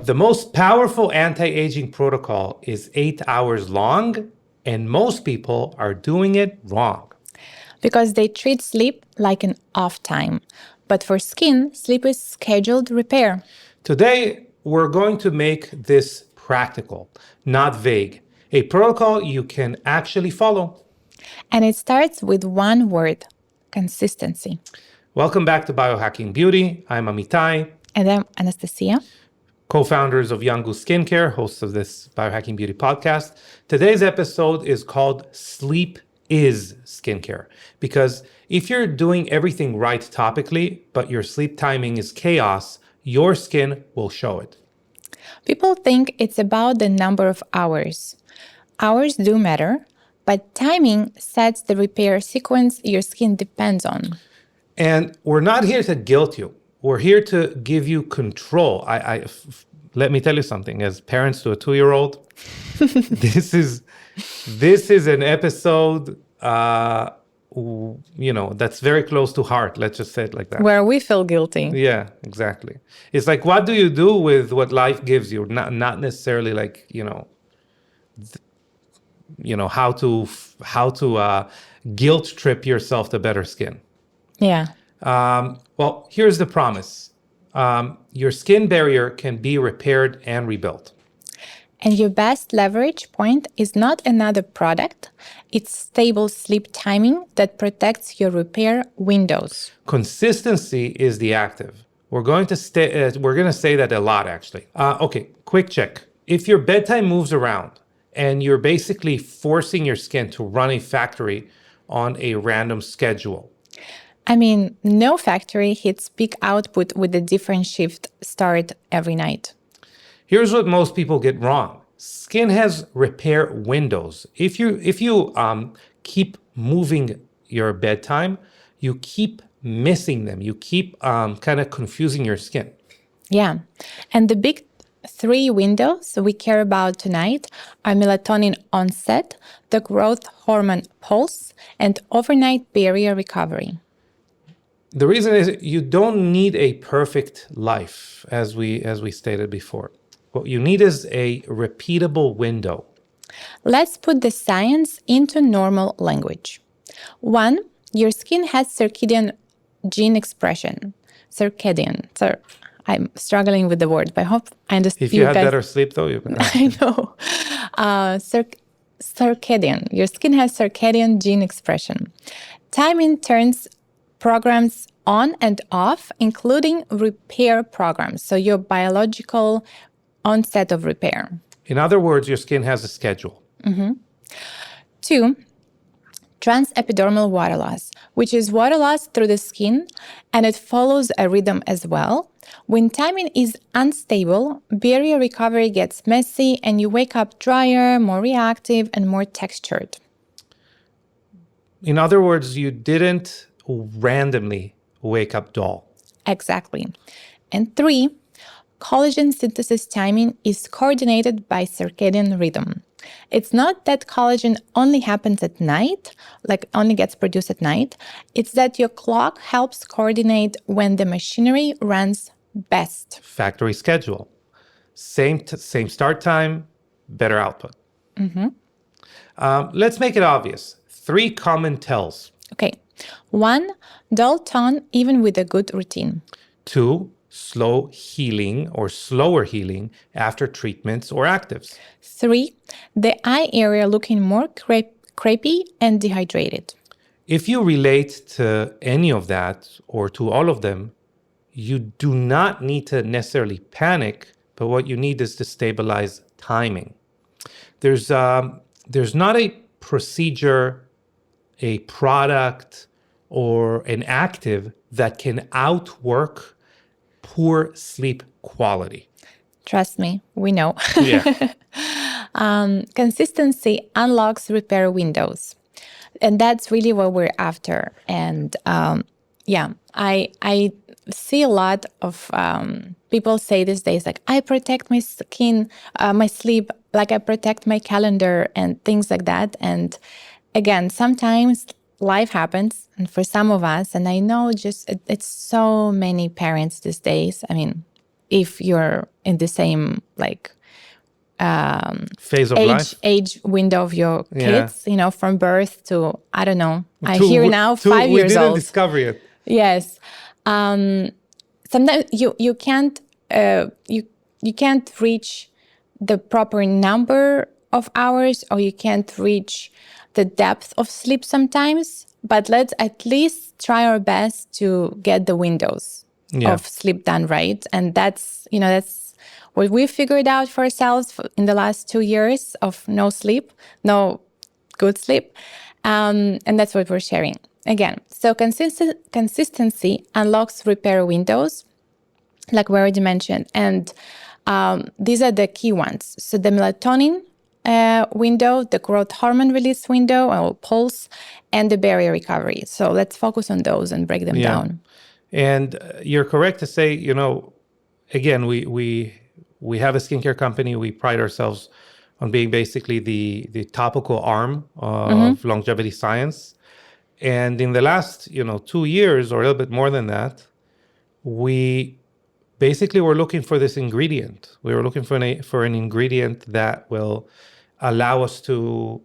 The most powerful anti-aging protocol is 8 hours long, and most people are doing it wrong. Because they treat sleep like an off time. But for skin, sleep is scheduled repair. Today, we're going to make this practical, not vague, a protocol you can actually follow. And it starts with one word: consistency. Welcome back to Biohacking Beauty. I'm Amitai, And I'm Anastasia. co-founders of Young Goose Skincare, hosts of this Biohacking Beauty podcast. Today's episode is called Sleep is Skincare, because if you're doing everything right topically, but your sleep timing is chaos, your skin will show it. People think it's about the number of hours. Hours do matter, but timing sets the repair sequence your skin depends on. And we're not here to guilt you. We're here to give you control. Let me tell you something. As parents to a 2-year-old, this is an episode, that's very close to heart. Let's just say it like that. Where we feel guilty. Yeah, exactly. It's like, what do you do with what life gives you? Not necessarily like, how to guilt trip yourself to better skin. Yeah. Well, here's the promise. Your skin barrier can be repaired and rebuilt. And your best leverage point is not another product. It's stable sleep timing that protects your repair windows. Consistency is the active. We're going to say that a lot, actually. Okay, quick check. If your bedtime moves around and you're basically forcing your skin to run a factory on a random schedule. I mean, no factory hits peak output with a different shift start every night. Here's what most people get wrong. Skin has repair windows. If you keep moving your bedtime, you keep missing them. You keep kind of confusing your skin. Yeah. And the big 3 windows we care about tonight are melatonin onset, the growth hormone pulse, and overnight barrier recovery. The reason is you don't need a perfect life, as we stated before. What you need is a repeatable window. Let's put the science into normal language. 1, your skin has circadian gene expression. Circadian. I'm struggling with the word, but I hope I understand. If you had better sleep, though, you can. I know. Circadian. Your skin has circadian gene expression. Timing turns programs on and off, including repair programs. So your biological onset of repair. In other words, your skin has a schedule. 2, transepidermal water loss, which is water loss through the skin, and it follows a rhythm as well. When timing is unstable, barrier recovery gets messy and you wake up drier, more reactive, and more textured. In other words, you didn't randomly wake up dull. Exactly. And 3, collagen synthesis timing is coordinated by circadian rhythm. It's not that collagen only happens at night, like only gets produced at night. It's that your clock helps coordinate when the machinery runs best. Factory schedule. Same start time, better output. Let's make it obvious. 3 common tells. Okay. 1, dull tone even with a good routine. 2, slow healing or slower healing after treatments or actives. 3, the eye area looking more crepey and dehydrated. If you relate to any of that or to all of them, you do not need to necessarily panic, but what you need is to stabilize timing. There's not a procedure, a product, or an active that can outwork poor sleep quality. Trust me, we know. Yeah. Consistency unlocks repair windows. And that's really what we're after. And I see a lot of people say these days, like, I protect my skin, my sleep, like I protect my calendar and things like that. And again, sometimes life happens, and for some of us, and I know it's so many parents these days, I mean, if you're in the same phase of life. age window of your kids, from birth to, I don't know, I hear now Two, 5 we years didn't old. discover it. Yes. Sometimes you can't you can't reach the proper number of hours, or you can't reach the depth of sleep sometimes, but let's at least try our best to get the windows of sleep done right. And that's what we figured out for ourselves in the last 2 years of no sleep, no good sleep. And that's what we're sharing. Again, so consistency unlocks repair windows, like we already mentioned. And these are the key ones. So the melatonin window, the growth hormone release window, or pulse, and the barrier recovery. So let's focus on those and break them down. And you're correct to say, again, we have a skincare company. We pride ourselves on being basically the topical arm of longevity science. And in the last, 2 years or a little bit more than that, we basically were looking for this ingredient. We were looking for an ingredient that will allow us to,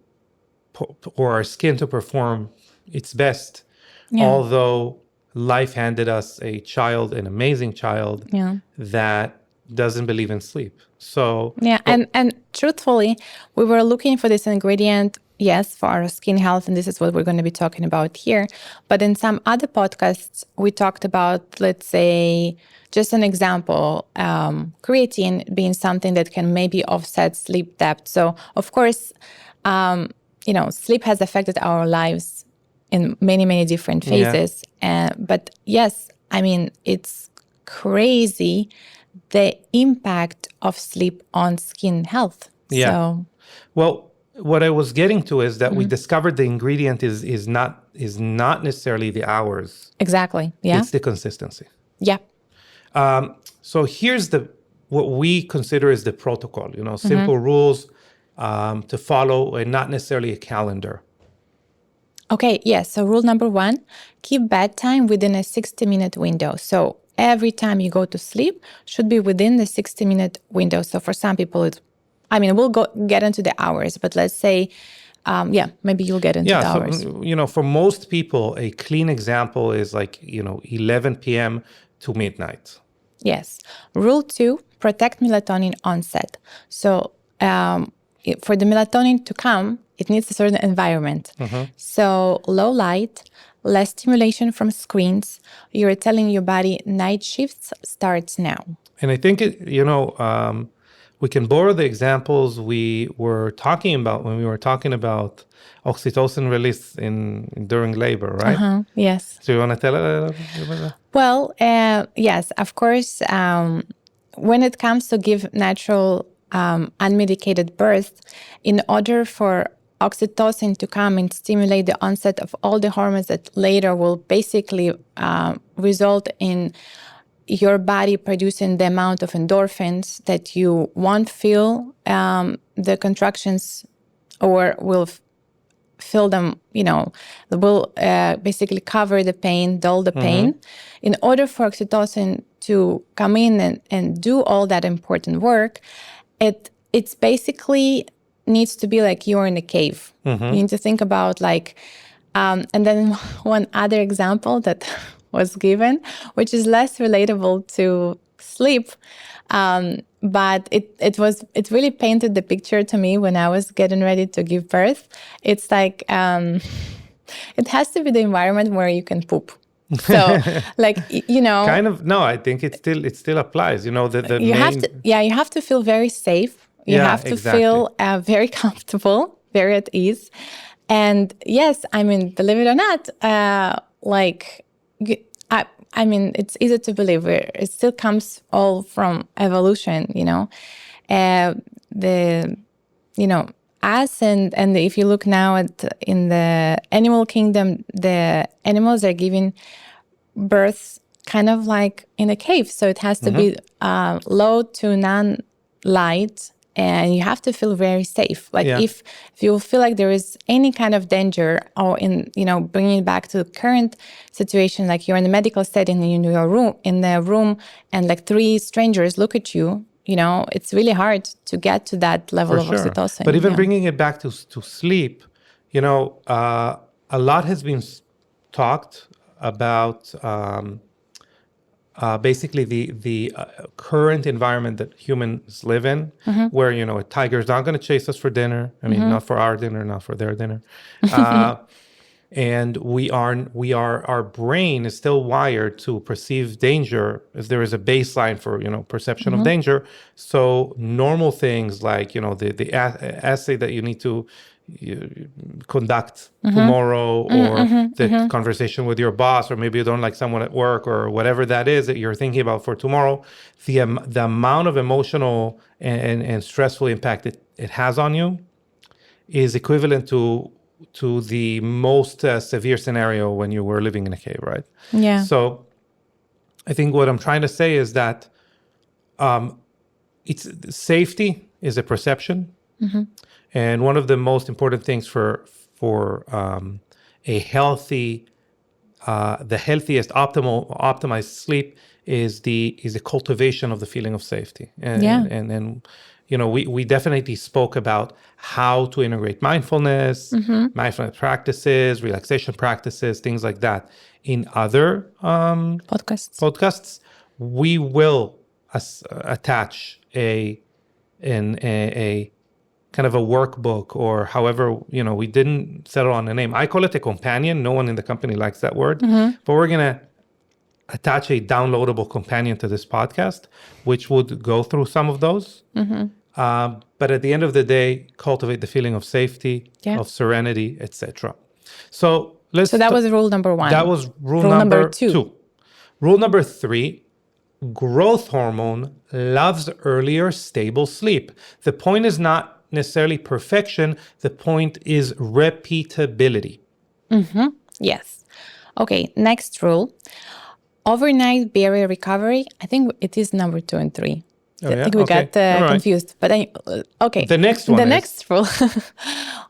or our skin to perform its best. Yeah. Although life handed us a child, an amazing child, that doesn't believe in sleep. So and truthfully, we were looking for this ingredient, yes, for our skin health, and this is what we're going to be talking about here. But in some other podcasts, we talked about, let's say, just an example, creatine being something that can maybe offset sleep depth. So, of course, sleep has affected our lives in many, many different phases. But yes, it's crazy the impact of sleep on skin health. Yeah. So, well, what I was getting to is that we discovered the ingredient is not necessarily the hours. Exactly. Yeah. It's the consistency. Yeah. So here's what we consider is the protocol. Simple rules to follow, and not necessarily a calendar. Okay. Yes. So rule number 1: keep bedtime within a 60-minute window. So every time you go to sleep should be within the 60-minute window. So for some people, we'll get into the hours, but let's say, maybe you'll get into the hours. So, for most people, a clean example is 11 p.m. to midnight. Yes. Rule 2, protect melatonin onset. So for the melatonin to come, it needs a certain environment. So low light, less stimulation from screens. You're telling your body night shifts starts now. And I think, we can borrow the examples we were talking about when we were talking about oxytocin release during labor, right? Yes. So you want to tell us about that? Well, yes, of course. When it comes to give natural unmedicated birth, in order for oxytocin to come and stimulate the onset of all the hormones that later will basically result in your body producing the amount of endorphins that you won't feel the contractions, or will feel them, will basically cover the pain, dull the pain. In order for oxytocin to come in and do all that important work, it's basically needs to be like you're in a cave. You need to think about and then one other example that was given, which is less relatable to sleep, but it really painted the picture to me when I was getting ready to give birth. It's it has to be the environment where you can poop. So kind of, no, I think it still applies. You have to feel very safe. You have to feel very comfortable, very at ease. And yes, believe it or not, it's easy to believe it still comes all from evolution, us and if you look now in the animal kingdom, the animals are giving birth kind of like in a cave. So it has to be low to none light and you have to feel very safe. Like Yeah. if you feel like there is any kind of danger, or in, bringing it back to the current situation, like you're in a medical setting and in the room, and like three strangers look at you, it's really hard to get to that level For of sure. oxytocin. But even Yeah. bringing it back to sleep, a lot has been talked about basically the current environment that humans live in, where a tiger's not going to chase us for dinner. I mean, not for our dinner, not for their dinner. And our brain is still wired to perceive danger if there is a baseline for perception of danger. So normal things like the essay that you need to conduct tomorrow, or the conversation with your boss, or maybe you don't like someone at work, or whatever that is that you're thinking about for tomorrow, the amount of emotional and stressful impact it has on you is equivalent to the most severe scenario when you were living in a cave, right? Yeah. So I think what I'm trying to say is that it's safety is a perception, and one of the most important things for a healthy, the healthiest, optimized sleep is the cultivation of the feeling of safety. And we definitely spoke about how to integrate mindfulness practices, relaxation practices, things like that in other podcasts. We will attach a kind of a workbook, or however, we didn't settle on a name. I call it a companion. No one in the company likes that word, but we're going to attach a downloadable companion to this podcast, which would go through some of those. But at the end of the day, cultivate the feeling of safety, of serenity, etc. So that was rule number 1. That was rule number 2. Rule number 3, growth hormone loves earlier, stable sleep. The point is not necessarily perfection. The point is repeatability. Yes. Okay, next rule. Overnight barrier recovery. I think it is number 2 and 3. I think we got confused. But okay. The next one. The next rule.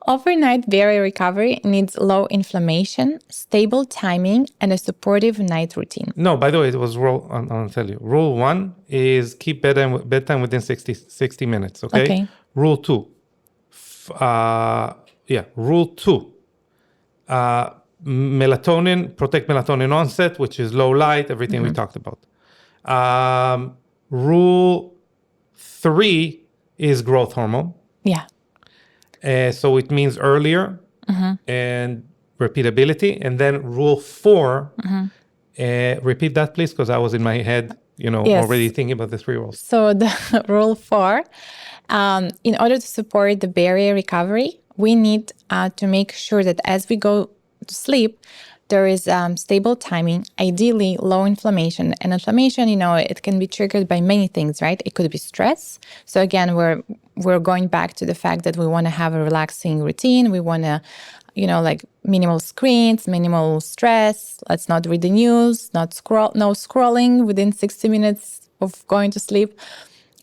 Overnight barrier recovery needs low inflammation, stable timing, and a supportive night routine. No, by the way, it was I'll tell you. Rule 1 is keep bedtime within 60 minutes. Okay. Rule 2. Rule 2. Melatonin, protect melatonin onset, which is low light, everything we talked about. Rule 3 is growth hormone. Yeah. So it means earlier and repeatability. And then rule 4, repeat that, please, because I was in my head, already thinking about the 3 rules. So the rule 4, in order to support the barrier recovery, we need to make sure that as we go to sleep, there is stable timing, ideally low inflammation. And inflammation, it can be triggered by many things, right? It could be stress. So again, we're going back to the fact that we want to have a relaxing routine. We want to, like minimal screens, minimal stress. Let's not read the news, no scrolling within 60 minutes of going to sleep.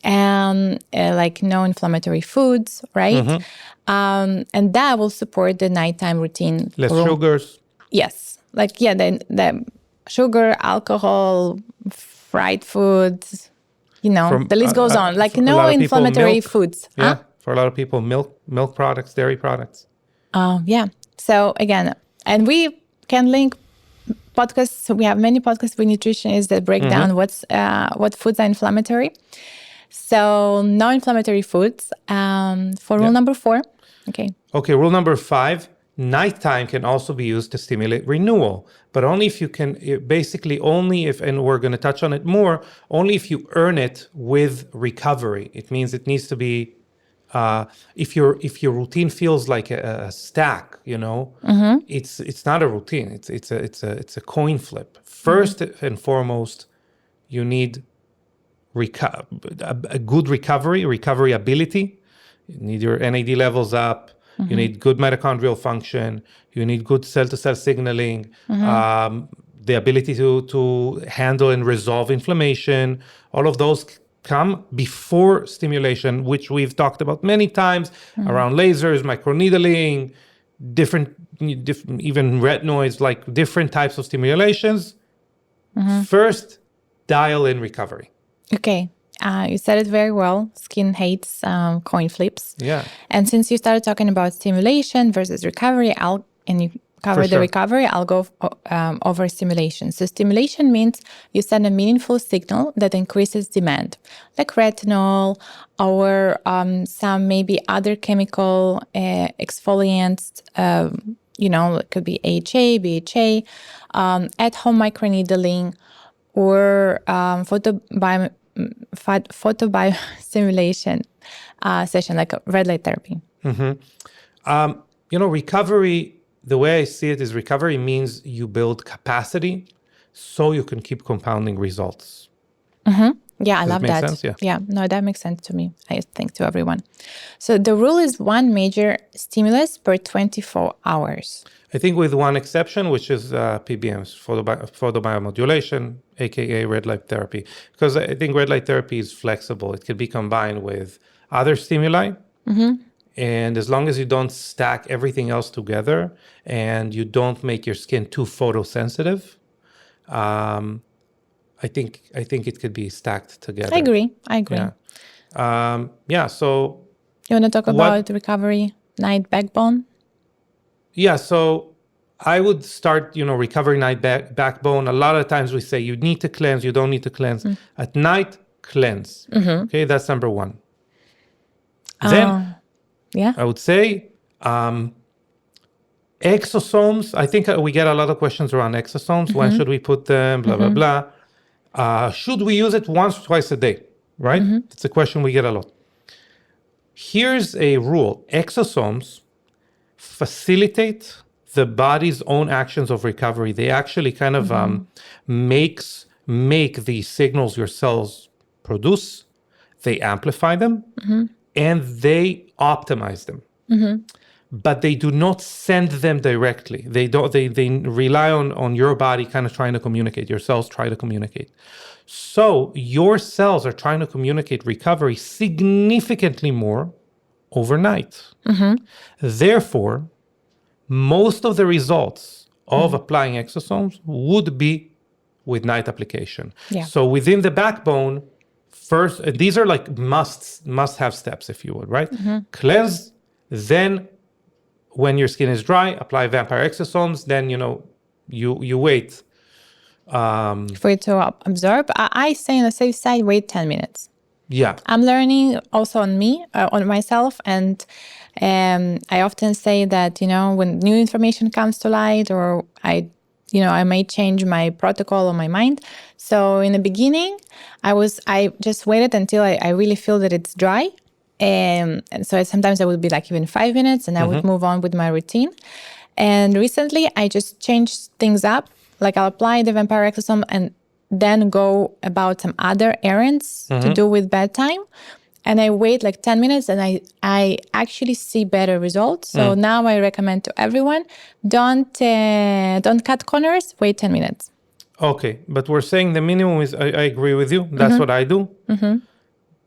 And like no inflammatory foods, right? And that will support the nighttime routine. Less sugars. Yes. Like, the sugar, alcohol, fried foods, the list goes on. Like no inflammatory foods. Yeah. For a lot of people, milk products, dairy products. Yeah. So again, and we can link podcasts. So we have many podcasts with nutritionists that break down what foods are inflammatory. So no inflammatory foods for rule number 4. Okay, rule number 5, nighttime can also be used to stimulate renewal, but only if you can, basically only if, and we're going to touch on it more, only if you earn it with recovery. It means it needs to be, if your routine feels like a stack, it's not a routine. It's a coin flip. First and foremost, you need a good recovery ability. You need your NAD levels up. You need good mitochondrial function. You need good cell-to-cell signaling. The ability to handle and resolve inflammation. All of those come before stimulation, which we've talked about many times around lasers, microneedling, different even retinoids, like different types of stimulations. First, dial in recovery. Okay. You said it very well. Skin hates coin flips. Yeah. And since you started talking about stimulation versus recovery, and you cover the recovery, I'll go over stimulation. So stimulation means you send a meaningful signal that increases demand, like retinol or some maybe other chemical exfoliants. It could be AHA, BHA, at-home microneedling, or photobiostimulation session, like a red light therapy. Recovery, the way I see it is recovery means you build capacity so you can keep compounding results. Yeah, I love that. Sense? Yeah, no, that makes sense to me. I think to everyone. So the rule is one major stimulus per 24 hours. I think with one exception, which is PBMs, photobiomodulation, aka red light therapy. Because I think red light therapy is flexible. It can be combined with other stimuli. And as long as you don't stack everything else together and you don't make your skin too photosensitive, I think it could be stacked together. I agree. So you want to talk about recovery night backbone? Yeah, so I would start, recovery night backbone. A lot of times we say you need to cleanse, you don't need to cleanse. At night, cleanse. Okay, that's number one. Then I would say exosomes. I think we get a lot of questions around exosomes. When should we put them? Blah, blah, blah. Should we use it once or twice a day? Right? It's a question we get a lot. Here's a rule. Exosomes facilitate the body's own actions of recovery. They actually kind of make the signals your cells produce. They amplify them and they optimize them. But they do not send them directly. They rely on your body kind of trying to communicate. Your cells try to communicate. So your cells are trying to communicate recovery significantly more overnight. Therefore, most of the results of applying exosomes would be with night application. Yeah. So within the backbone, first, these are like must-have steps, if you would, right? Cleanse, then when your skin is dry, apply vampire exosomes, then, you wait. For it to absorb. I say on the safe side, wait 10 minutes. Yeah. I'm learning also on myself. And I often say that, when new information comes to light, or I may change my protocol or my mind. So in the beginning, I just waited until I really feel that it's dry. And so sometimes I would be like even 5 minutes and I would move on with my routine. And recently I just changed things up. Like I'll apply the vampire exosome and then go about some other errands to do with bedtime. And I wait like 10 minutes and I actually see better results. So now I recommend to everyone, don't cut corners, wait 10 minutes. Okay, but we're saying the minimum is, I agree with you. That's what I do.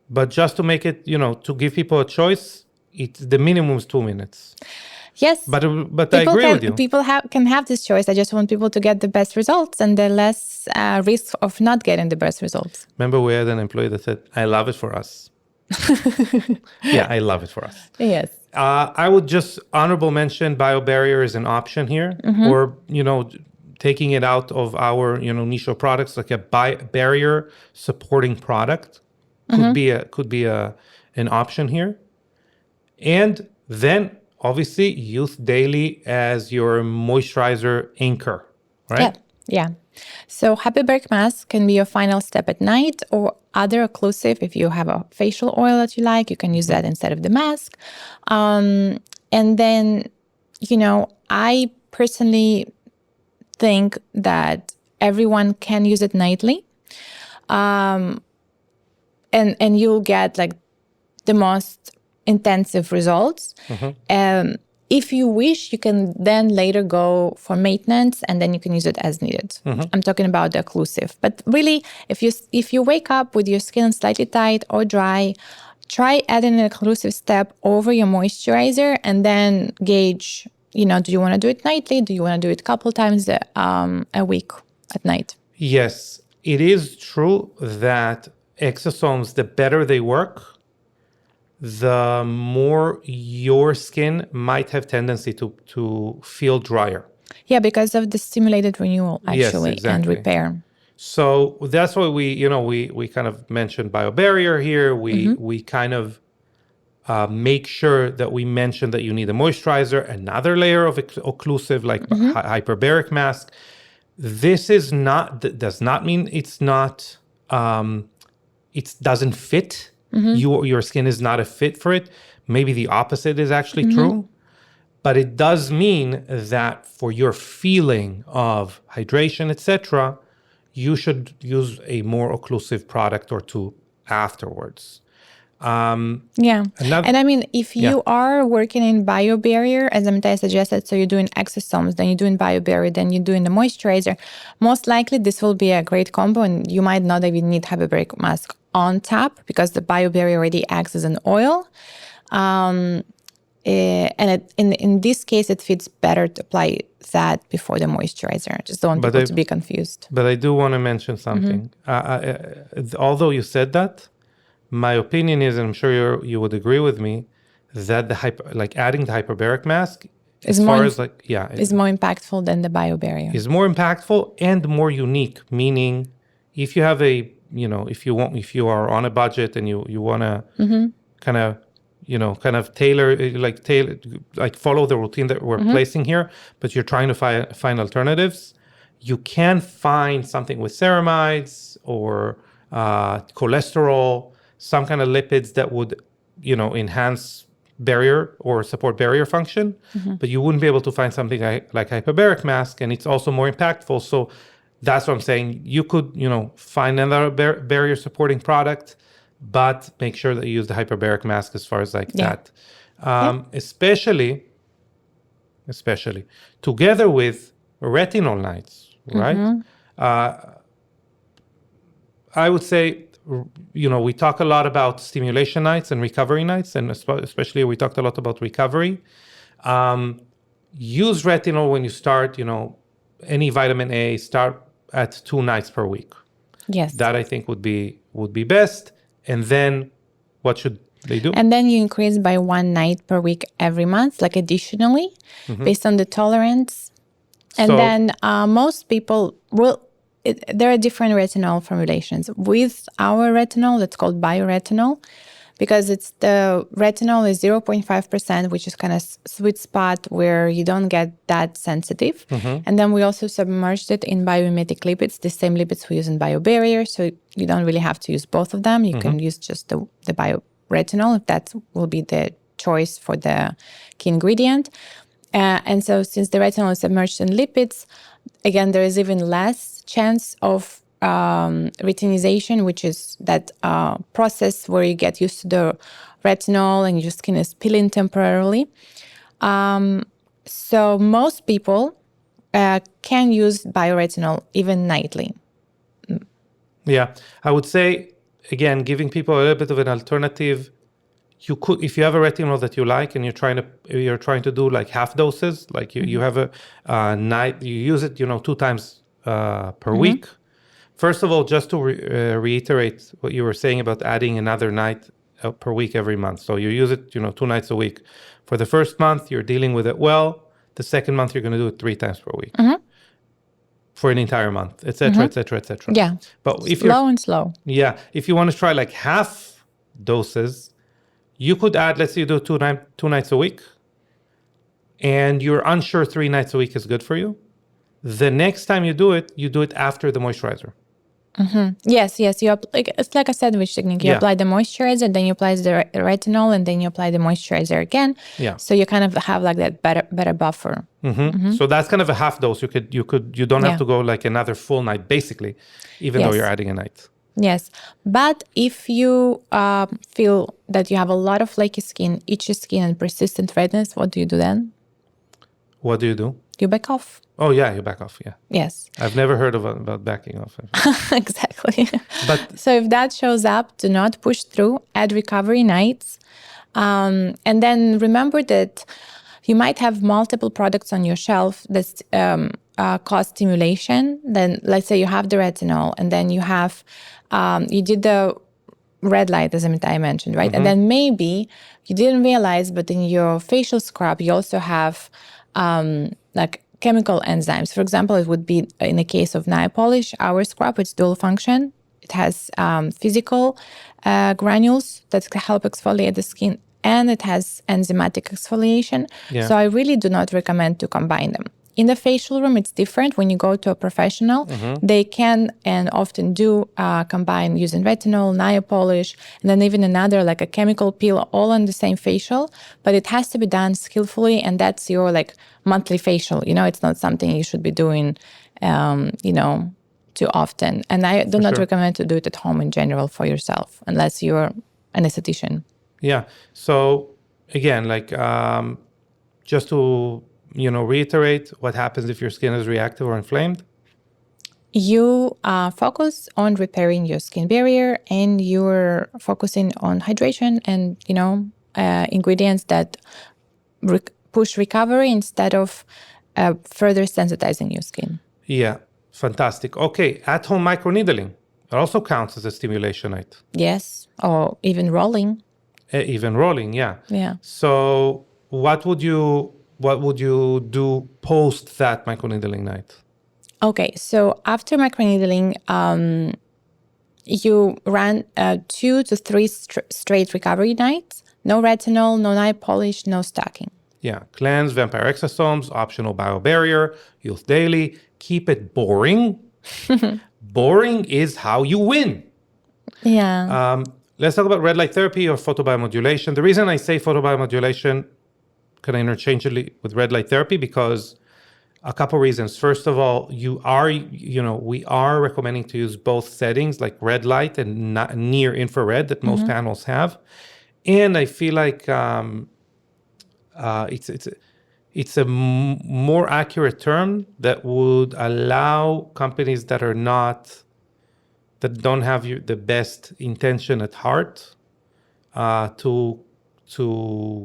But just to make it, to give people a choice, the minimum is 2 minutes. Yes, but I agree with you. People can have this choice. I just want people to get the best results and the less risk of not getting the best results. Remember, we had an employee that said, "I love it for us." Yeah, I love it for us. Yes. I would just honorable mention biobarrier is an option here, or taking it out of our niche products, like a barrier supporting product could be an option here, and then. Obviously, use daily as your moisturizer anchor, right? Yeah. So hyperbaric mask can be your final step at night, or other occlusive. If you have a facial oil that you like, you can use that instead of the mask. And then, I personally think that everyone can use it nightly. And you'll get like the most intensive results. If you wish, you can then later go for maintenance, and then you can use it as needed. I'm talking about the occlusive. But really, if you wake up with your skin slightly tight or dry, try adding an occlusive step over your moisturizer, and then gauge, do you want to do it nightly? Do you want to do it a couple times a week at night? Yes, it is true that exosomes, the better they work, the more your skin might have tendency to feel drier. Yeah, because of the stimulated renewal, actually, Yes, exactly. and repair. So that's why we kind of mentioned biobarrier here. We kind of make sure that we mention that you need a moisturizer, another layer of occlusive, like hyperbaric mask. This does not mean it's not, it doesn't fit. Your skin is not a fit for it. Maybe the opposite is actually true. But it does mean that for your feeling of hydration, etc., you should use a more occlusive product or two afterwards. Yeah. And I mean, if you are working in biobarrier, as Amitai suggested, so you're doing exosomes, then you're doing biobarrier, then you're doing the moisturizer, most likely this will be a great combo, and you might not even need hyperbaric mask on top because the biobarrier already acts as an oil. And in this case, it fits better to apply that before the moisturizer. I just don't want people to be confused. But I do want to mention something. Although you said that, my opinion is, and I'm sure you would agree with me, that adding the hyperbaric mask is more impactful than the biobarrier. Is more impactful and more unique. Meaning, if you have if you are on a budget and you want to kind of tailor, follow the routine that we're placing here, but you're trying to find alternatives, you can find something with ceramides or cholesterol, some kind of lipids that would, enhance barrier or support barrier function, but you wouldn't be able to find something like hyperbaric mask, and it's also more impactful. So that's what I'm saying. You could, find another barrier supporting product, but make sure that you use the hyperbaric mask as far as that. Especially together with retinol nights, right? I would say, we talk a lot about stimulation nights and recovery nights, and especially we talked a lot about recovery. Use retinol when you start, any vitamin A, start at 2 nights per week. Yes. That I think would be best. And then what should they do? And then you increase by 1 night per week every month, additionally, based on the tolerance. And then most people there are different retinol formulations. With our retinol, it's called bioretinol, because it's the retinol is 0.5%, which is kind of sweet spot where you don't get that sensitive. And then we also submerged it in biomimetic lipids, the same lipids we use in biobarrier. So you don't really have to use both of them. You can use just the bioretinol, if that will be the choice for the key ingredient. And so since the retinol is submerged in lipids, again, there is even less chance of retinization, which is that process where you get used to the retinol and your skin is peeling temporarily. So most people can use bioretinol even nightly. Yeah, I would say, again, giving people a little bit of an alternative. You could, if you have a retinol that you like and you're trying to do half doses, you have a night, you use it, 2 times per week. First of all, just to reiterate what you were saying about adding another night per week every month. So you use it, 2 nights a week. For the first month, you're dealing with it well. The second month, you're going to do it 3 times per week for an entire month, etc., etc., etc. Yeah, but if slow. Yeah, if you want to try half doses, you could add, let's say you do 2 nights a week, and you're unsure 3 nights a week is good for you. The next time you do it after the moisturizer. Yes. It's like a sandwich technique. You apply the moisturizer, then you apply the retinol, and then you apply the moisturizer again. Yeah. So you kind of have that better buffer. So that's kind of a half dose. You don't have to go another full night, basically, even though you're adding a night. Yes. But if you feel that you have a lot of flaky skin, itchy skin, and persistent redness, what do you do then? What do you do? You back off. Oh, yeah, you back off. Yeah. Yes, I've never heard about backing off. exactly. But So if that shows up, do not push through, add recovery nights. And then remember that you might have multiple products on your shelf that cause stimulation. Then let's say you have the retinol and then you have, you did the red light, as I mentioned, right? And then maybe you didn't realize, but in your facial scrub, you also have like chemical enzymes. For example, it would be in the case of nail polish, our scrub, it's dual function. It has physical granules that help exfoliate the skin, and it has enzymatic exfoliation. Yeah. So I really do not recommend to combine them. In the facial room, it's different. When you go to a professional, they can and often do combine using retinol, nail polish, and then even another like a chemical peel, all on the same facial. But it has to be done skillfully, and that's your like monthly facial. You know, it's not something you should be doing, too often. And I do not recommend to do it at home in general for yourself, unless you're an esthetician. Yeah. So again, like just to reiterate, what happens if your skin is reactive or inflamed? You focus on repairing your skin barrier, and you're focusing on hydration and ingredients that push recovery instead of further sensitizing your skin. Yeah, fantastic. Okay, at-home microneedling. It also counts as a stimulation night. Yes, or even rolling. Even rolling, yeah. Yeah. So what would you do post that microneedling night? Okay, so after microneedling, you run 2 to 3 straight recovery nights. No retinol, no nail polish, no stacking. Yeah, cleanse, vampire exosomes, optional biobarrier, use daily. Keep it boring. Boring is how you win. Yeah. Let's talk about red light therapy or photobiomodulation. The reason I say photobiomodulation kind of interchangeably with red light therapy, because a couple reasons. First of all, we are recommending to use both settings, like red light and near infrared that most panels have. And I feel like it's a more accurate term that would allow companies that don't have the best intention at heart to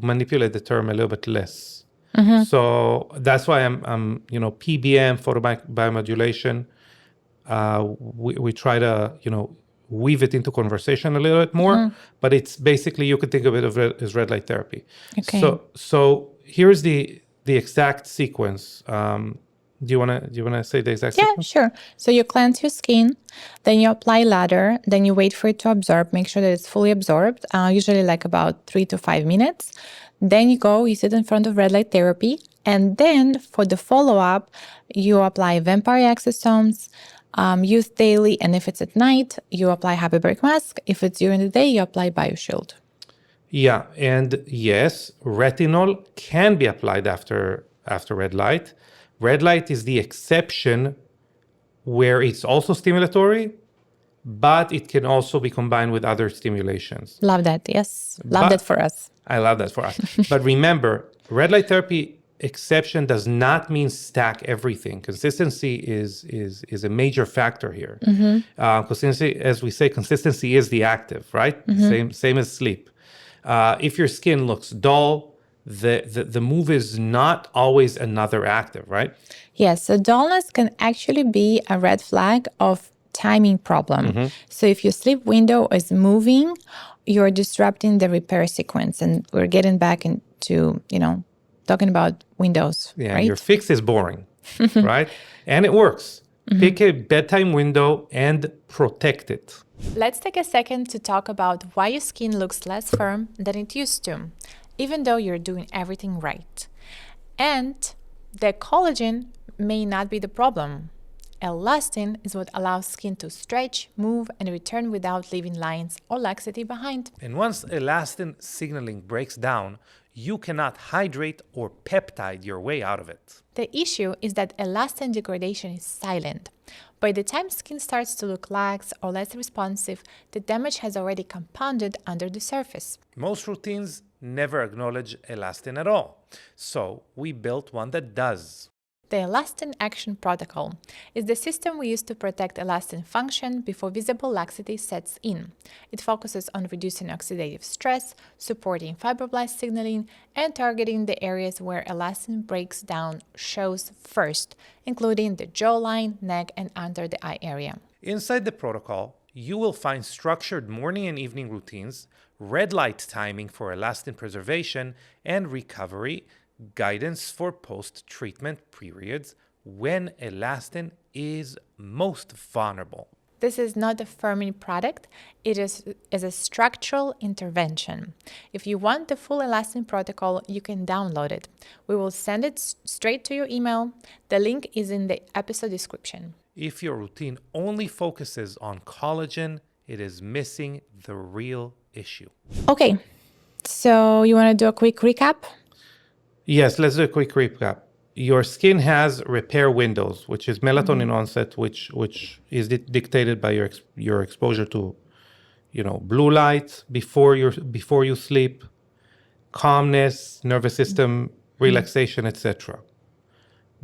manipulate the term a little bit less. So that's why I'm PBM, photobiomodulation. We try to weave it into conversation a little bit more, but it's basically, you could think of it as red light therapy. Okay. So here's the exact sequence. Do you wanna say the exact sequence? Yeah, sure. So you cleanse your skin, then you apply lather, then you wait for it to absorb, make sure that it's fully absorbed, usually like about 3 to 5 minutes. Then you sit in front of red light therapy, and then for the follow-up, you apply vampire exosomes, use daily, and if it's at night, you apply hyperbaric mask. If it's during the day, you apply BioShield. Yeah, and yes, retinol can be applied after red light. Red light is the exception where it's also stimulatory, but it can also be combined with other stimulations. Love that, yes. Love that for us. I love that for us. But remember, red light therapy exception does not mean stack everything. Consistency is a major factor here. Consistency, as we say, consistency is the active, right? Same as sleep. If your skin looks dull, the move is not always another active, right? Yes, so dullness can actually be a red flag of timing problem. So if your sleep window is moving, you're disrupting the repair sequence. And we're getting back into, talking about windows, Yeah, right? your fix is boring, right? And it works. Pick a bedtime window and protect it. Let's take a second to talk about why your skin looks less firm than it used to, even though you're doing everything right. And the collagen may not be the problem. Elastin is what allows skin to stretch, move, and return without leaving lines or laxity behind. And once elastin signaling breaks down, you cannot hydrate or peptide your way out of it. The issue is that elastin degradation is silent. By the time skin starts to look lax or less responsive, the damage has already compounded under the surface. Most routines never acknowledge elastin at all. So we built one that does. The elastin action protocol is the system we use to protect elastin function before visible laxity sets in. It focuses on reducing oxidative stress, supporting fibroblast signaling, and targeting the areas where elastin breaks down shows first, including the jawline, neck, and under the eye area. Inside the protocol, you will find structured morning and evening routines, red light timing for elastin preservation and recovery, guidance for post-treatment periods when elastin is most vulnerable. This is not a firming product, it is a structural intervention. If you want the full elastin protocol, you can download it. We will send it straight to your email. The link is in the episode description. If your routine only focuses on collagen, it is missing the real issue. Okay, so you want to do a quick recap? Yes, let's do a quick recap. Your skin has repair windows, which is melatonin onset, which is dictated by your exposure to, blue light before you sleep, calmness, nervous system relaxation, etc.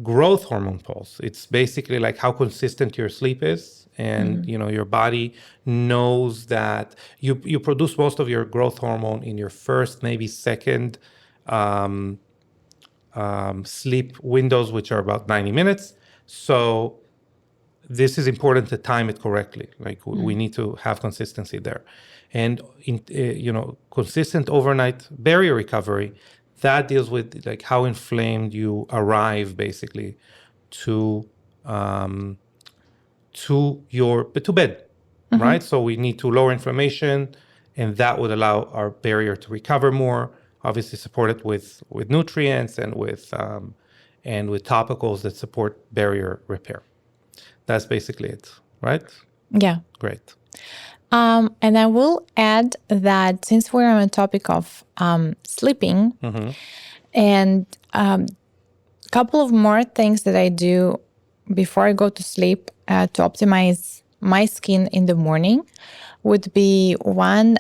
Growth hormone pulse. It's basically like how consistent your sleep is, and your body knows that you produce most of your growth hormone in your first, maybe second. Sleep windows, which are about 90 minutes. So this is important to time it correctly. Like we need to have consistency there. And, consistent overnight barrier recovery, that deals with like how inflamed you arrive basically to bed, right? So we need to lower inflammation, and that would allow our barrier to recover more. Obviously support it with nutrients and with topicals that support barrier repair. That's basically it, right? Yeah. Great. And I will add that since we're on the topic of sleeping, and a couple of more things that I do before I go to sleep to optimize my skin in the morning would be one,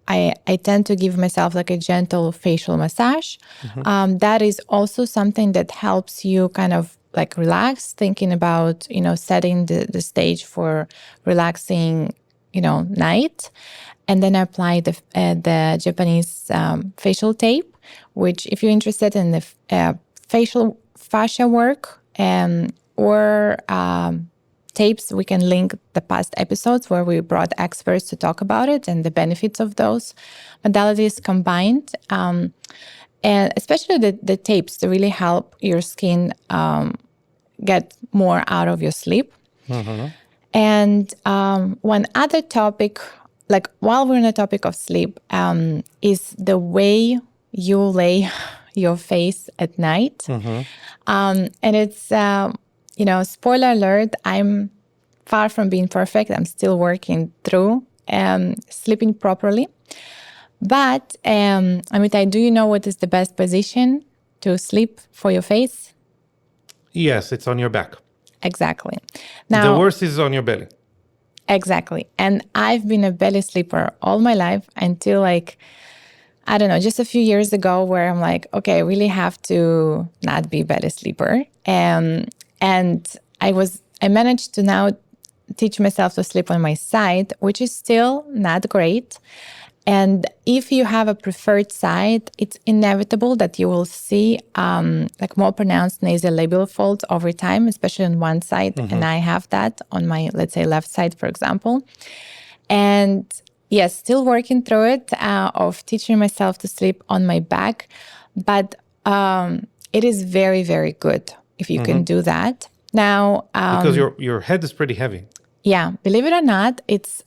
I tend to give myself like a gentle facial massage. That is also something that helps you kind of like relax, thinking about, setting the stage for relaxing, night. And then I apply the Japanese facial tape, which if you're interested in the facial fascia work or tapes, we can link the past episodes where we brought experts to talk about it and the benefits of those modalities combined. And especially the tapes to really help your skin get more out of your sleep. And one other topic, like while we're on the topic of sleep, is the way you lay your face at night. And it's... spoiler alert, I'm far from being perfect. I'm still working through sleeping properly. But, Amitai, do you know what is the best position to sleep for your face? Yes, it's on your back. Exactly. Now, the worst is on your belly. Exactly. And I've been a belly sleeper all my life until just a few years ago where I'm like, okay, I really have to not be a belly sleeper. And I managed to now teach myself to sleep on my side, which is still not great. And if you have a preferred side, it's inevitable that you will see more pronounced nasolabial folds over time, especially on one side. And I have that on my, let's say, left side, for example. And yes, still working through it of teaching myself to sleep on my back. But it is very, very good if you can do that. Now, because your head is pretty heavy. Yeah, believe it or not, it's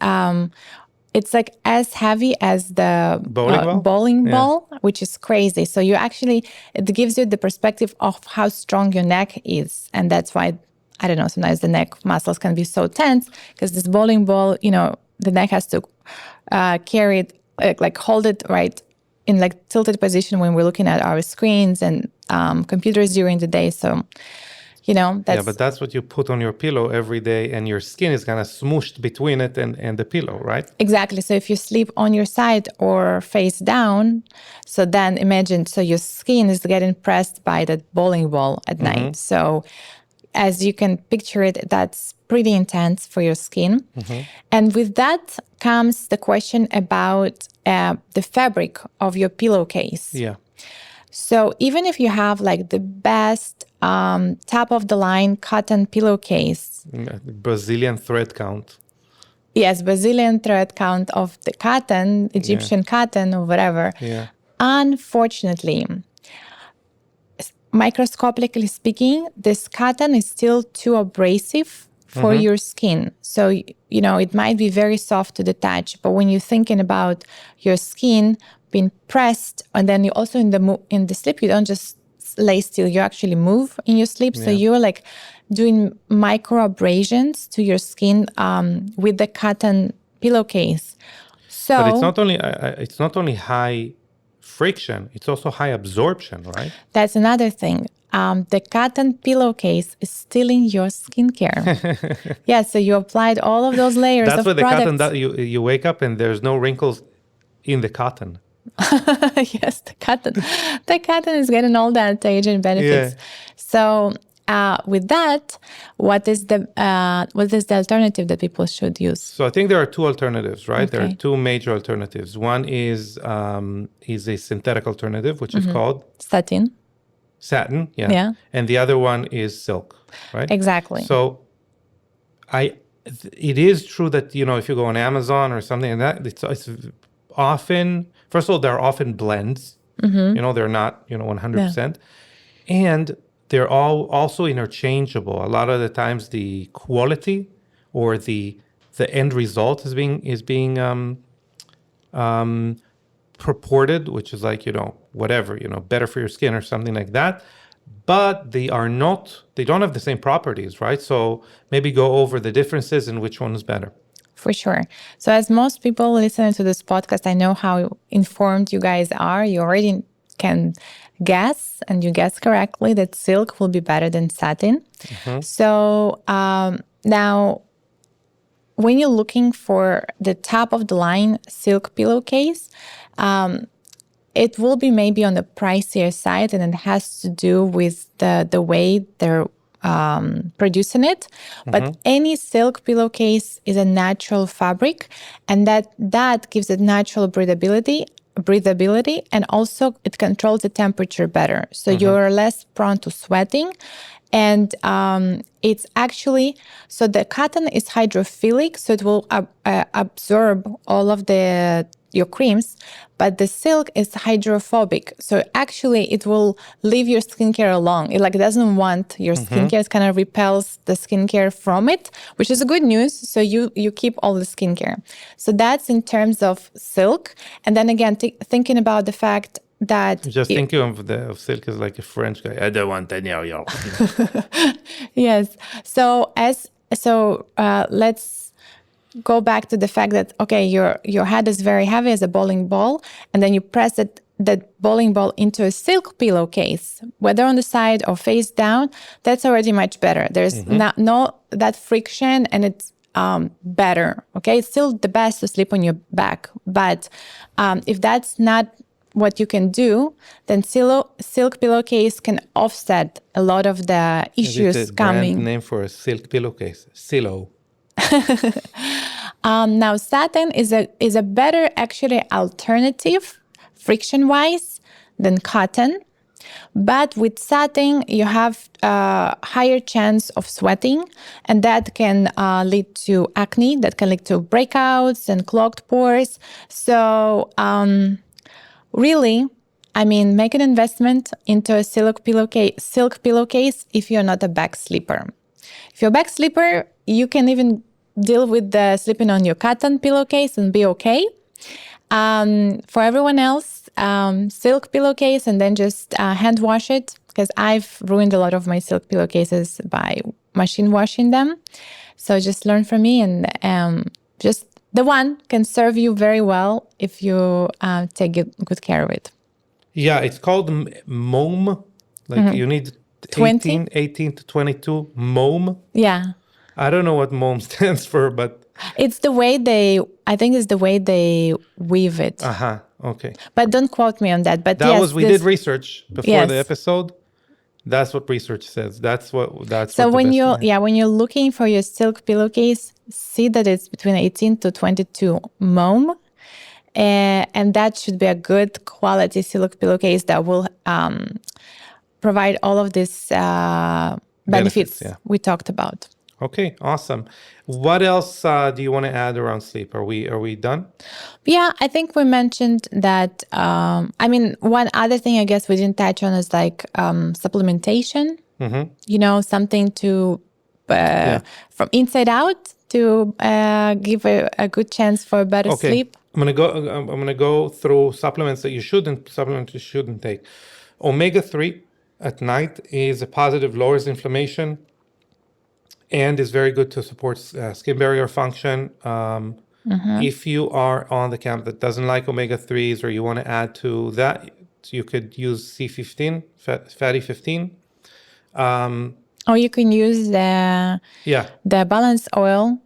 like as heavy as the bowling ball, which is crazy. So it gives you the perspective of how strong your neck is. And that's why, I don't know, sometimes the neck muscles can be so tense because this bowling ball, the neck has to carry it, hold it right in tilted position when we're looking at our screens and computers during the day. So Yeah, That's but that's what you put on your pillow every day, and your skin is kind of smooshed between it and the pillow, right? exactly. So if you sleep on your side or face down, so then imagine, so your skin is getting pressed by that bowling ball at night. So as you can picture it, that's pretty intense for your skin. And with that comes the question about the fabric of your pillowcase. Yeah. So even if you have like the best top of the line cotton pillowcase, Brazilian thread count. yes, Brazilian thread count of the cotton, Egyptian cotton or whatever, Yeah. unfortunately, microscopically speaking, this cotton is still too abrasive for your skin. So, it might be very soft to the touch, but when you're thinking about your skin being pressed, and then you also in the sleep, you don't just lay still, you actually move in your sleep. So you're like doing micro abrasions to your skin with the cotton pillowcase. So, But it's not only high friction, it's also high absorption, right? that's another thing. The cotton pillowcase is stealing your skincare. Yeah, so you applied all of those layers That's of where the products. cotton that you wake up and there's no wrinkles in the cotton. Yes, the cotton. The cotton is getting all the anti-aging benefits. Yeah. So with that, what is the alternative that people should use? So I think there are two alternatives, right? There are Okay. two major alternatives. One is a synthetic alternative, which is called Satin. satin, Yeah. and the other one is silk, right? Exactly. So it is true that, if you go on Amazon or something like that, it's often, first of all, there are often blends, they're not, 100%. And they're all also interchangeable. A lot of the times the quality or the end result is being purported, which is like, whatever, better for your skin or something like that. But they don't have the same properties, right? So maybe go over the differences and which one is better. For sure. So as most people listening to this podcast, I know how informed you guys are. You already can guess, and you guess correctly, that silk will be better than satin. So now, when you're looking for the top of the line silk pillowcase, it will be maybe on the pricier side, and it has to do with the way they're producing it. But any silk pillowcase is a natural fabric, and that gives it natural breathability, and also it controls the temperature better. So you're less prone to sweating. And it's actually, so the cotton is hydrophilic, so it will absorb all of your creams, but the silk is hydrophobic. So actually it will leave your skincare alone. It doesn't want your skincare. It kind of repels the skincare from it, which is a good news. So you keep all the skincare. So that's in terms of silk. And then again, thinking about the fact that Just thinking of silk as like a French guy. I don't want any of your. yes. So let's go back to the fact that, okay, your head is very heavy as a bowling ball, and then you press that bowling ball into a silk pillowcase, whether on the side or face down. That's already much better. There's no that friction, and it's better. Okay, it's still the best to sleep on your back, but if that's not what you can do, then silk pillowcase can offset a lot of the issues It's a coming. brand name for a silk pillowcase. Silo. Now, satin is a better actually alternative friction-wise than cotton. But with satin, you have a higher chance of sweating, and that can lead to acne, that can lead to breakouts and clogged pores. So really, make an investment into a silk pillowcase if you're not a back sleeper. If you're a back sleeper, you can even deal with the sleeping on your cotton pillowcase and be okay. For everyone else, silk pillowcase, and then just hand wash it, because I've ruined a lot of my silk pillowcases by machine washing them. So just learn from me, and just the one can serve you very well if you take good care of it. Yeah, it's called mom. Like you need 20? 18 to 22, MOM. Yeah. I don't know what MOM stands for, but It's the way I think it's the way they weave it. okay. But don't quote me on that. But That yes, was, we did research before the yes. episode. That's what research says. That's what So the when best you way. when you're looking for your silk pillowcase, see that it's between 18 to 22 mom, and that should be a good quality silk pillowcase that will provide all of these benefits yeah. we talked about. Okay, awesome. What else do you want to add around sleep? Are we done? Yeah, I think we mentioned that. I mean, one other thing I guess we didn't touch on is like supplementation. You know, something to from inside out to give a good chance for better sleep. I'm gonna go through supplements that you shouldn't take. Omega-3 at night is a positive, lowers inflammation, and is very good to support skin barrier function. If you are on the camp that doesn't like omega-3s or you want to add to that, you could use C15, fatty 15. Or you can use the balanced oil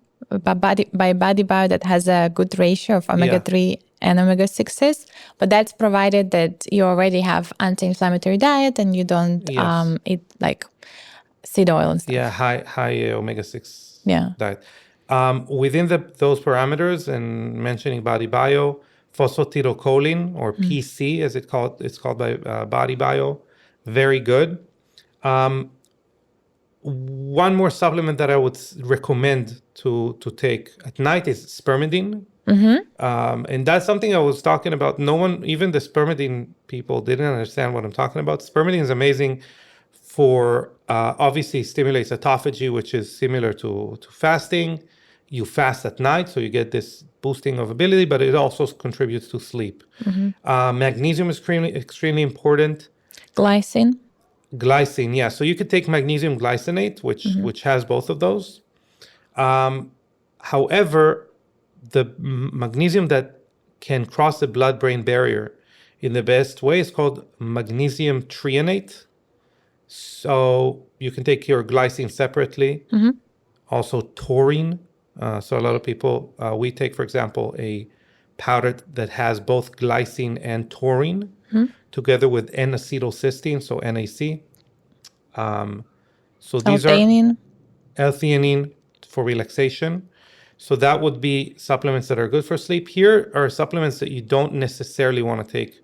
by Body Bio that has a good ratio of omega-3 and omega-6s, but that's provided that you already have anti-inflammatory diet and you don't eat like seed oil and stuff. Yeah, high omega-6 diet. Within those parameters, and mentioning Body Bio, phosphatidylcholine, or PC as it's called by Body Bio, very good. One more supplement that I would recommend to take at night is spermidine. And that's something I was talking about. No one, even the spermidine people, didn't understand what I'm talking about. Spermidine is amazing for, obviously stimulates autophagy, which is similar to fasting. You fast at night, so you get this boosting of ability, but it also contributes to sleep. Magnesium is extremely important. Glycine, yeah. So you could take magnesium glycinate, which has both of those. However, the magnesium that can cross the blood-brain barrier in the best way is called magnesium threonate. So you can take your glycine separately. Also taurine. So a lot of people, we take, for example, a powder that has both glycine and taurine together with N-acetylcysteine, so NAC. So these are L-theanine for relaxation. So that would be supplements that are good for sleep. Here are supplements that you don't necessarily want to take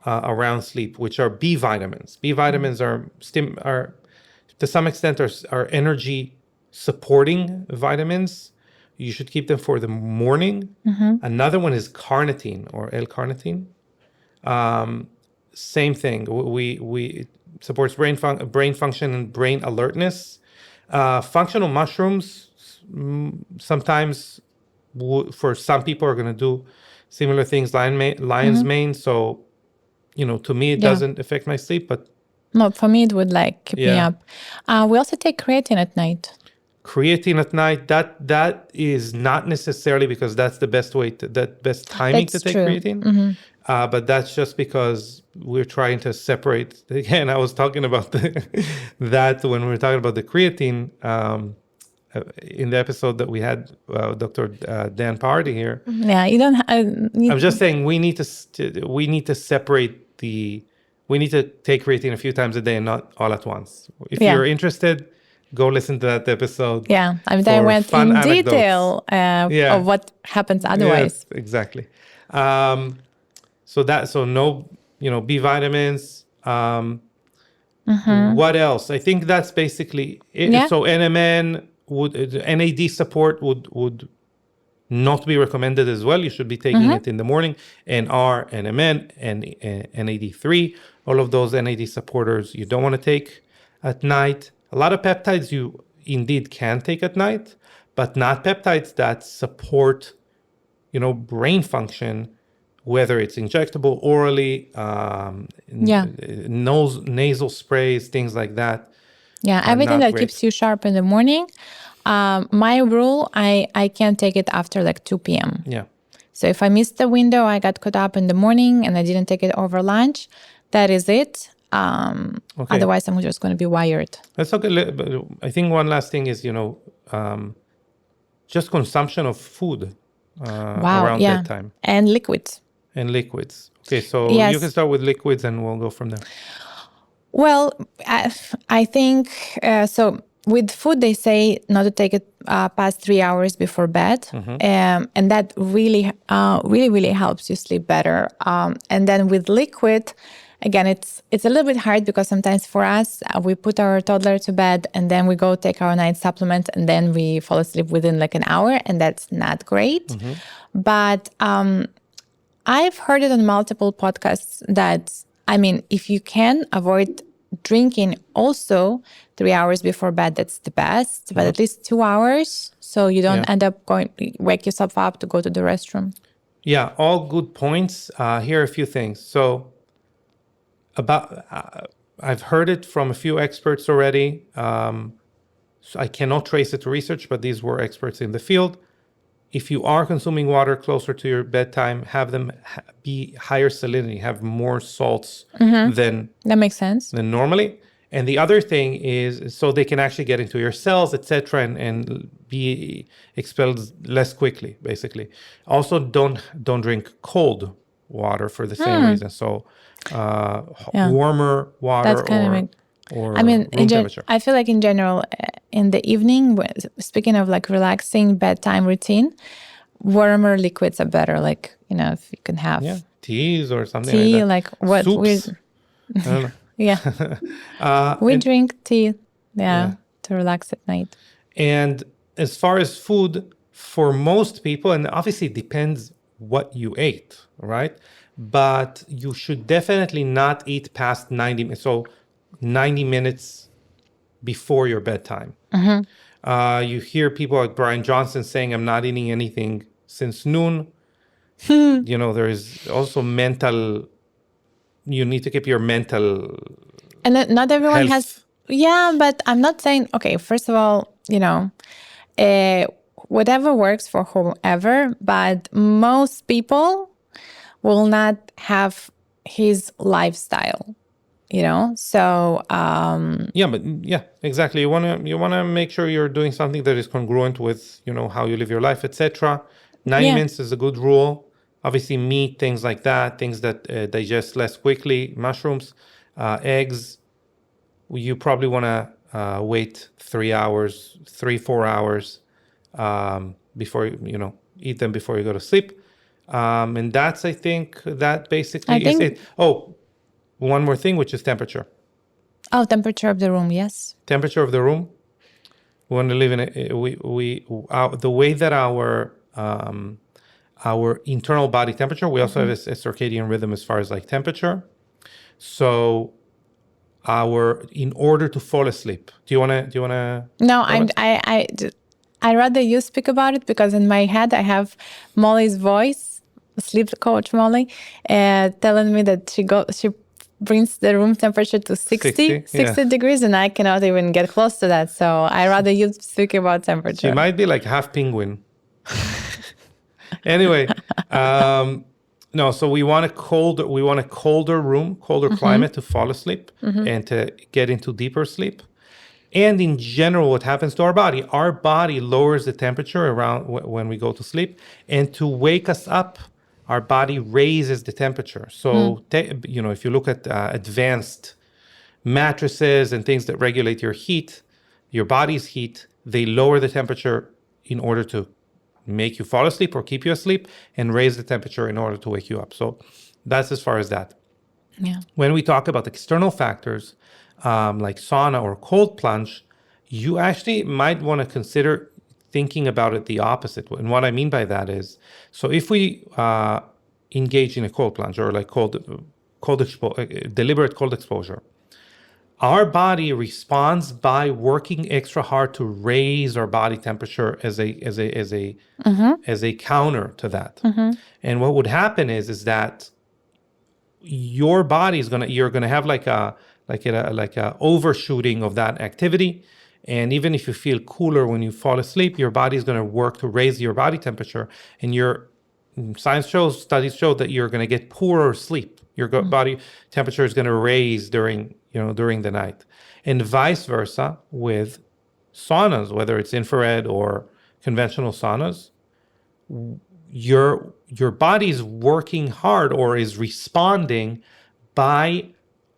around sleep, which are B vitamins. B vitamins are to some extent are energy supporting vitamins. You should keep them for the morning. Another one is carnitine or L-carnitine. Same thing. We supports brain function and brain alertness. Functional mushrooms sometimes for some people are going to do similar things. Lion's mane. So, to me it doesn't affect my sleep, but no, for me it would keep me up. We also take creatine at night. Creatine at night, that is not necessarily because that's the best timing to take creatine. But that's just because we're trying to separate. Again, I was talking about that when we were talking about the creatine in the episode that we had Dr. Dan Party here. Yeah, you don't. I'm just saying we need to separate we need to take creatine a few times a day and not all at once. If you're interested, go listen to that episode. Yeah, I mean, I went in detail of what happens otherwise. Yes, exactly. So no, B vitamins. What else? I think that's basically it. Yeah. So NAD support would not be recommended as well. You should be taking it in the morning. NR, NMN, and NAD3. All of those NAD supporters you don't want to take at night. A lot of peptides you indeed can take at night, but not peptides that support, brain function, whether it's injectable, orally, nasal sprays, things like that. Yeah, everything that keeps you sharp in the morning. My rule, I can't take it after 2 p.m. Yeah. So if I missed the window, I got caught up in the morning and I didn't take it over lunch, that is it. Okay. Otherwise, I'm just going to be wired. Let's talk a little bit. I think one last thing is, just consumption of food Wow. around Yeah. bedtime And liquids. and liquids. Okay, so you can Yes. start with liquids and we'll go from there. Well, I think so. With food, they say not to take it past 3 hours before bed, and that really helps you sleep better. And then with liquid, again, it's a little bit hard because sometimes for us, we put our toddler to bed and then we go take our night supplement and then we fall asleep within like an hour, and that's not great. But I've heard it on multiple podcasts that, I mean, if you can avoid drinking also 3 hours before bed, that's the best, but at least 2 hours so you don't end up wake yourself up to go to the restroom. Yeah, all good points. Here are a few things. So I've heard it from a few experts already. So I cannot trace it to research, but these were experts in the field. If you are consuming water closer to your bedtime, have them be higher salinity, have more salts than That makes sense. normally. And the other thing is so they can actually get into your cells, etc., and be expelled less quickly, basically. Also, don't drink cold water for the same reason. So warmer water or I mean, room temperature. I feel like in general, in the evening, speaking of like relaxing bedtime routine, warmer liquids are better. Like, if you can have Teas or something tea, like that. like what Soups. I don't know. Yeah. We drink tea, to relax at night. And as far as food, for most people, and obviously it depends what you ate, right? But you should definitely not eat past 90 minutes. So 90 minutes before your bedtime. You hear people like Brian Johnson saying, I'm not eating anything since noon. There is also you need to keep your mental And not everyone health. but I'm not saying, okay, first of all, whatever works for whomever, but most people will not have his lifestyle, so exactly. You want to make sure you're doing something that is congruent with how you live your life, etc. 90 minutes is a good rule. Obviously meat, things like that, things that digest less quickly, mushrooms, eggs, you probably want to wait 3 hours, 4 hours before eat them before you go to sleep. And that's, I think that basically is it. Oh, one more thing, which is temperature. Oh, temperature of the room, yes. Temperature of the room. We want to live in the way that our internal body temperature. We also have a circadian rhythm as far as like temperature. So in order to fall asleep, do you want to? No, I rather you speak about it because in my head I have Molly's voice, sleep coach Molly, telling me that she brings the room temperature to 60 degrees, and I cannot even get close to that. So I rather you speak about temperature. So you might be like half penguin. Anyway, no. So we want a colder room, colder climate to fall asleep and to get into deeper sleep. And in general, what happens to our body lowers the temperature around when we go to sleep, and to wake us up, our body raises the temperature. So, if you look at advanced mattresses and things that regulate your body's heat, they lower the temperature in order to make you fall asleep or keep you asleep, and raise the temperature in order to wake you up. So that's as far as that. Yeah. When we talk about external factors like sauna or cold plunge, you actually might want to consider thinking about it the opposite. And what I mean by that is, so if we engage in a cold plunge or like deliberate cold exposure, our body responds by working extra hard to raise our body temperature as a counter to that. And what would happen is that your body you're gonna have like a overshooting of that activity. And even if you feel cooler when you fall asleep, your body is going to work to raise your body temperature, and you're studies show that you're going to get poorer sleep. Your body temperature is going to raise during the night, and vice versa with saunas, whether it's infrared or conventional saunas. Your body's working hard or is responding by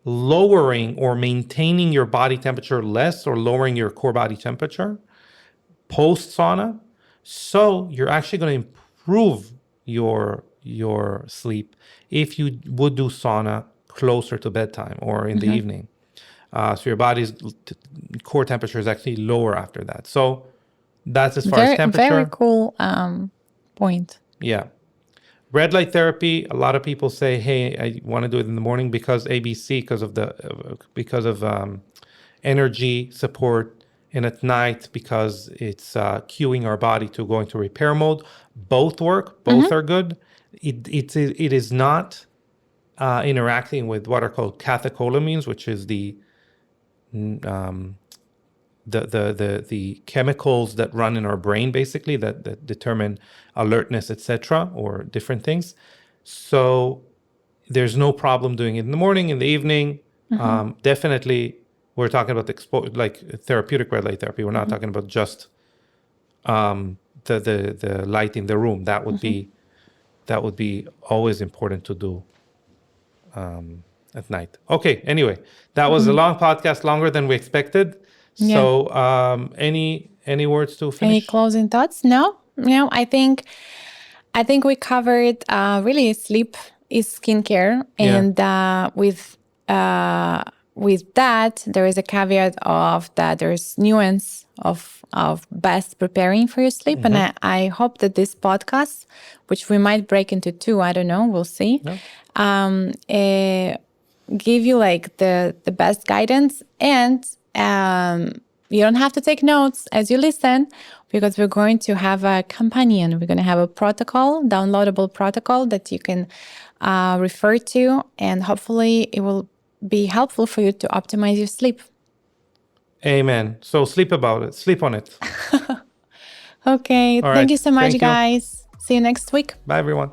lowering or maintaining your body temperature less, or lowering your core body temperature post sauna. So you're actually going to improve your sleep if you would do sauna closer to bedtime or in the evening. So your body's core temperature is actually lower after that. So that's as far as temperature. Very cool point. Yeah. Red light therapy, a lot of people say, hey, I want to do it in the morning because ABC, because of energy support, and at night because it's cueing our body to go into repair mode. Both work. Both are good. It is not interacting with what are called catecholamines, which is the chemicals that run in our brain, basically, that determine alertness, etc., or different things. So there's no problem doing it in the morning, in the evening. Definitely, we're talking about therapeutic red light therapy. We're not talking about just the light in the room. That would be always important to do at night. Okay. Anyway, that was a long podcast, longer than we expected. So, any words to finish? Any closing thoughts? No. I think we covered really sleep is skincare, and with that, there is a caveat of that there's nuance of best preparing for your sleep. And I hope that this podcast, which we might break into two, I don't know, we'll see, give you like the best guidance. And you don't have to take notes as you listen, because we're going to have a companion. We're going to have a protocol, downloadable protocol that you can refer to, and hopefully it will be helpful for you to optimize your sleep. Amen. So sleep about it. Sleep on it. Okay. Thank you so much, guys. See you next week. Bye, everyone.